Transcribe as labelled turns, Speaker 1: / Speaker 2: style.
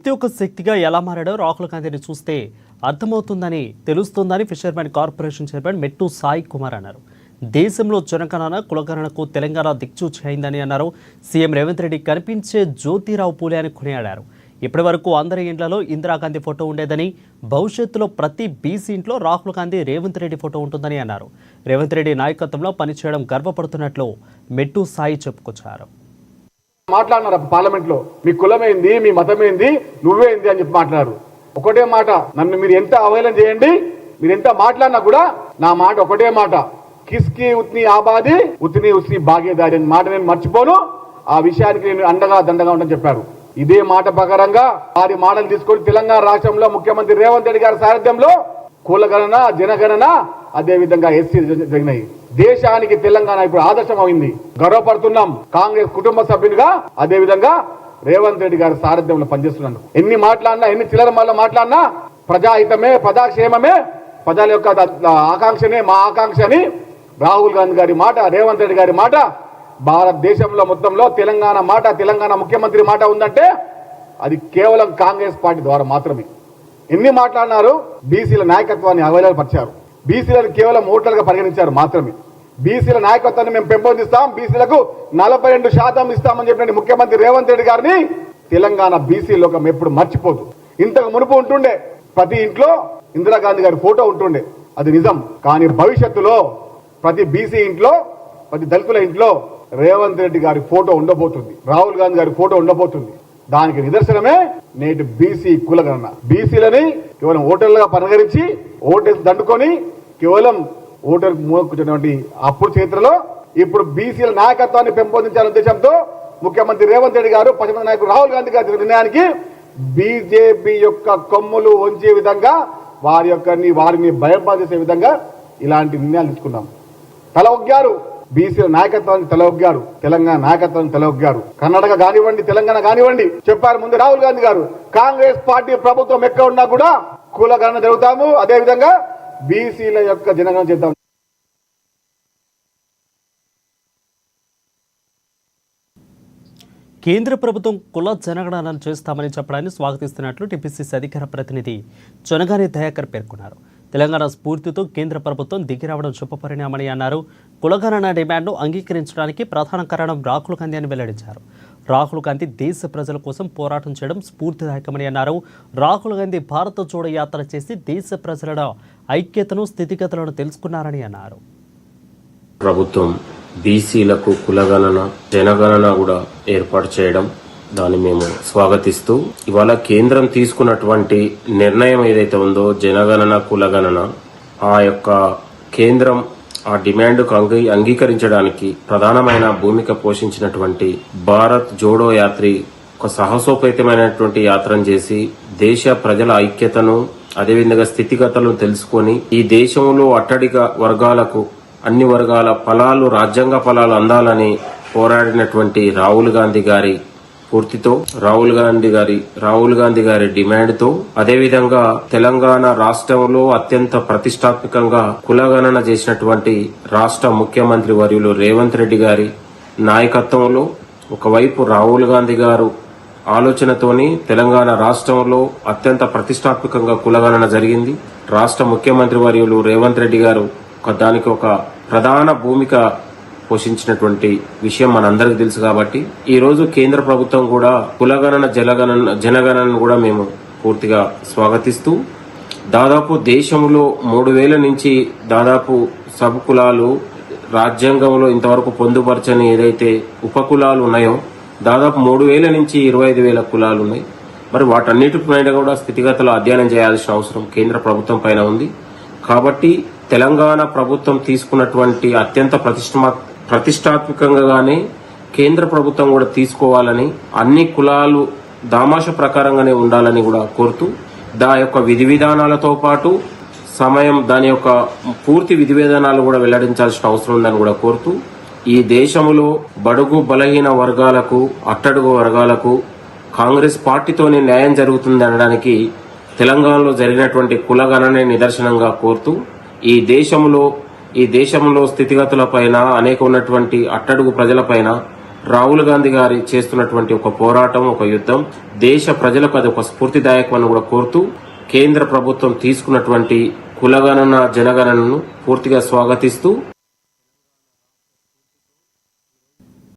Speaker 1: ప్రతి ఒక్క శక్తిగా ఎలా మారాడో రాహుల్ గాంధీని చూస్తే అర్థమవుతుందని తెలుస్తుందని ఫిషర్మెన్ కార్పొరేషన్ చైర్మన్ మెట్టు సాయి కుమార్ అన్నారు. దేశంలో జనగణన కులగణనకు తెలంగాణ దిక్సూచి అయిందని అన్నారు. సీఎం రేవంత్ రెడ్డి కనిపించే జ్యోతిరావు పూలే అని కొనియాడారు. ఇప్పటి వరకు అందరి ఇండ్లలో ఇందిరాగాంధీ ఫోటో ఉండేదని, భవిష్యత్తులో ప్రతి బీసీ ఇంట్లో రాహుల్ గాంధీ రేవంత్ రెడ్డి ఫోటో ఉంటుందని అన్నారు. రేవంత్ రెడ్డి నాయకత్వంలో పనిచేయడం గర్వపడుతున్నట్లు మెట్టు సాయి చెప్పుకొచ్చారు.
Speaker 2: మాట్లాడినారు పార్లమెంట్ లో, మీ కులమేంది, మీ మతమేంది, నువ్వేంది అని చెప్పి మాట్లాడారు. ఒకటే మాట, నన్ను మీరు ఎంత అవహేళన చేయండి, మీరు ఎంత మాట్లాడినా కూడా నా మాట ఒకటే మాట, కిస్కి ఉత్ని ఆబాది ఉత్ని ఉస్ని భాగ్యదారి అని మాట నేను మర్చిపోను. ఆ విషయానికి నేను అండగా దండగా ఉండని చెప్పారు. ఇదే మాట ప్రకారంగా వారి మాటలు తీసుకొని తెలంగాణ రాష్ట్రంలో ముఖ్యమంత్రి రేవంత్ రెడ్డి గారి సారథ్యంలో కులగణన, జనగణన, అదే విధంగా ఎస్సీ జరిగినాయి. దేశానికి తెలంగాణ ఇప్పుడు ఆదర్శం అయింది, గర్వపడుతున్నాం. కాంగ్రెస్ కుటుంబ సభ్యునిగా అదే విధంగా రేవంత్ రెడ్డి గారి సారథ్యంలో పనిచేస్తున్నాను. ఎన్ని మాట్లాడినా, ఎన్ని చిల్లర మళ్ళీ మాట్లాడినా ప్రజాహితమే, ప్రజాక్షేమమే, ప్రజల యొక్క ఆకాంక్షనే మా ఆకాంక్ష అని రాహుల్ గాంధీ గారి మాట, రేవంత్ రెడ్డి గారి మాట, భారతదేశంలో మొత్తంలో తెలంగాణ మాట, తెలంగాణ ముఖ్యమంత్రి మాట ఉందంటే అది కేవలం కాంగ్రెస్ పార్టీ ద్వారా మాత్రమే. ఎన్ని మాట్లాడినారు, బీసీల నాయకత్వాన్ని అవహేళనపరిచారు, బీసీలను కేవలం ఓట్లుగా పరిగణించారు మాత్రమే. బీసీల నాయకత్వాన్ని మేము పెంపొందిస్తాం, బీసీలకు 42% ఇస్తామని చెప్పిన ముఖ్యమంత్రి రేవంత్ రెడ్డి గారిని తెలంగాణ బీసీ లోకం ఎప్పుడు మర్చిపోదు. ఇంతకు మునుపు ఉంటుండే ప్రతి ఇంట్లో ఇందిరాగాంధీ గారి ఫోటో ఉంటుండే, అది నిజం. కానీ భవిష్యత్తులో ప్రతి బీసీ ఇంట్లో, ప్రతి దళితుల ఇంట్లో రేవంత్ రెడ్డి గారి ఫోటో ఉండబోతుంది, రాహుల్ గాంధీ గారి ఫోటో ఉండబోతుంది. దానికి నిదర్శనమే నేటి బీసీ కులగణన. బీసీలని కేవలం ఓటర్లుగా పరిగణించి ఓటేసి దండుకొని కేవలం ఓటర్ మోకున్నటువంటి అప్పుడు చరిత్రలో ఇప్పుడు బీసీల నాయకత్వాన్ని పెంపొందించాలనే ఉద్దేశంతో ముఖ్యమంత్రి రేవంత్ రెడ్డి గారు, పశ్చిమ నాయకుడు రాహుల్ గాంధీ గారి నిర్ణయానికి బీజేపీ యొక్క కొమ్ములు వంచే విధంగా వారిని భయపడేసే విధంగా ఇలాంటి నిర్ణయాలు తీసుకున్నాం. తల ఒగ్గారు, బీసీ నాయకత్వాన్ని తల ఒగ్గారు, తెలంగాణ నాయకత్వాన్ని తల ఒగ్గారు. కర్ణాటక కానివ్వండి, తెలంగాణ కానివ్వండి, చెప్పారు ముందు రాహుల్ గాంధీ గారు, కాంగ్రెస్ పార్టీ ప్రభుత్వం ఎక్కడ ఉన్నా కూడా కులగణన జరుగుతాము, అదేవిధంగా బీసీల యొక్క జనగణన చేద్దాం.
Speaker 1: కేంద్ర ప్రభుత్వం కుల జనగణన చేస్తామని చెప్పడాన్ని స్వాగతిస్తున్నట్లు టీపీసీసీ అధికార ప్రతినిధి చొనగాని దయాకర్ పేర్కొన్నారు. తెలంగాణ స్ఫూర్తితో కేంద్ర ప్రభుత్వం దిగిరావడం శుభపరిణామని అన్నారు. కులగణన డిమాండ్ను అంగీకరించడానికి ప్రధాన కారణం రాహుల్ గాంధీ అని వెల్లడించారు. రాహుల్ గాంధీ దేశ ప్రజల కోసం పోరాటం చేయడం స్ఫూర్తిదాయకమని అన్నారు. రాహుల్ గాంధీ భారత జోడో యాత్ర చేసి దేశ ప్రజల ఐక్యతను, స్థితిగతులను తెలుసుకున్నారని అన్నారు.
Speaker 3: ప్రభుత్వం బీసీలకు కులగణన, జనగణన కూడా ఏర్పాటు చేయడం, దాన్ని మేము స్వాగతిస్తూ ఇవాళ కేంద్రం తీసుకున్నటువంటి నిర్ణయం ఏదైతే ఉందో జనగణన, కులగణన, ఆ యొక్క కేంద్రం ఆ డిమాండ్కు అంగీకరించడానికి ప్రధానమైన భూమిక పోషించినటువంటి భారత్ జోడో యాత్రి ఒక సాహసోపేతమైనటువంటి యాత్రను చేసి దేశ ప్రజల ఐక్యతను, అదేవిధంగా స్థితిగతులను తెలుసుకొని ఈ దేశంలో అట్టడిగ వర్గాలకు అన్ని వర్గాల ఫలాలు, రాజ్యాంగ ఫలాలు అందాలని పోరాడినటువంటి రాహుల్ గాంధీ గారి పూర్తితో, రాహుల్ గాంధీ గారి డిమాండ్తో, అదేవిధంగా తెలంగాణ రాష్ట్రంలో అత్యంత ప్రతిష్టాత్మకంగా కులగణన చేసినటువంటి రాష్ట్ర ముఖ్యమంత్రి వర్యులు రేవంత్ రెడ్డి గారి నాయకత్వంలో ఒకవైపు రాహుల్ గాంధీ గారు ఆలోచనతోని తెలంగాణ రాష్ట్రంలో అత్యంత ప్రతిష్టాత్మకంగా కులగణన జరిగింది. రాష్ట్ర ముఖ్యమంత్రి వర్యులు రేవంత్ రెడ్డి గారు దానికి ఒక ప్రధాన భూమిక పోషించినటువంటి విషయం మనందరికీ తెలుసు. కాబట్టి ఈ రోజు కేంద్ర ప్రభుత్వం కూడా కులగణన, జనగణనను కూడా మేము పూర్తిగా స్వాగతిస్తూ దాదాపు దేశంలో 3000 నుంచి దాదాపు సబ్ కులాలు, రాజ్యాంగంలో ఇంతవరకు పొందుపరచని ఏదైతే ఉపకులాలు ఉన్నాయో దాదాపు 3000 నుంచి 25,000 కులాలు ఉన్నాయి. మరి వాటన్నిటిపైన కూడా స్థితిగతులు అధ్యయనం చేయాల్సిన అవసరం కేంద్ర ప్రభుత్వం పైన ఉంది. కాబట్టి తెలంగాణ ప్రభుత్వం తీసుకున్నటువంటి అత్యంత ప్రతిష్టాత్మకంగానే కేంద్ర ప్రభుత్వం కూడా తీసుకోవాలని, అన్ని కులాలు దామాష ప్రకారంగానే ఉండాలని కూడా కోరుతూ దాని యొక్క విధి విధానాలతో పాటు దాని యొక్క పూర్తి విధి విధానాలు కూడా వెల్లడించాల్సిన అవసరం ఉందని కూడా కోరుతూ ఈ దేశంలో బడుగు బలహీన వర్గాలకు, అట్టడుగు వర్గాలకు కాంగ్రెస్ పార్టీతోనే న్యాయం జరుగుతుంది అనడానికి తెలంగాణలో జరిగినటువంటి కులగణనే నిదర్శనంగా కోరుతూ ఈ దేశంలో స్థితిగతులపైన, అనేక ఉన్నటువంటి అట్టడుగు ప్రజలపైన రాహుల్ గాంధీ గారి చేస్తున్నటువంటి ఒక పోరాటం, ఒక యుద్ధం దేశ ప్రజలకు అది ఒక స్ఫూర్తిదాయకమని కూడా కోరుతూ కేంద్ర ప్రభుత్వం తీసుకున్నటువంటి కులగణన జనగణనను పూర్తిగా స్వాగతిస్తూ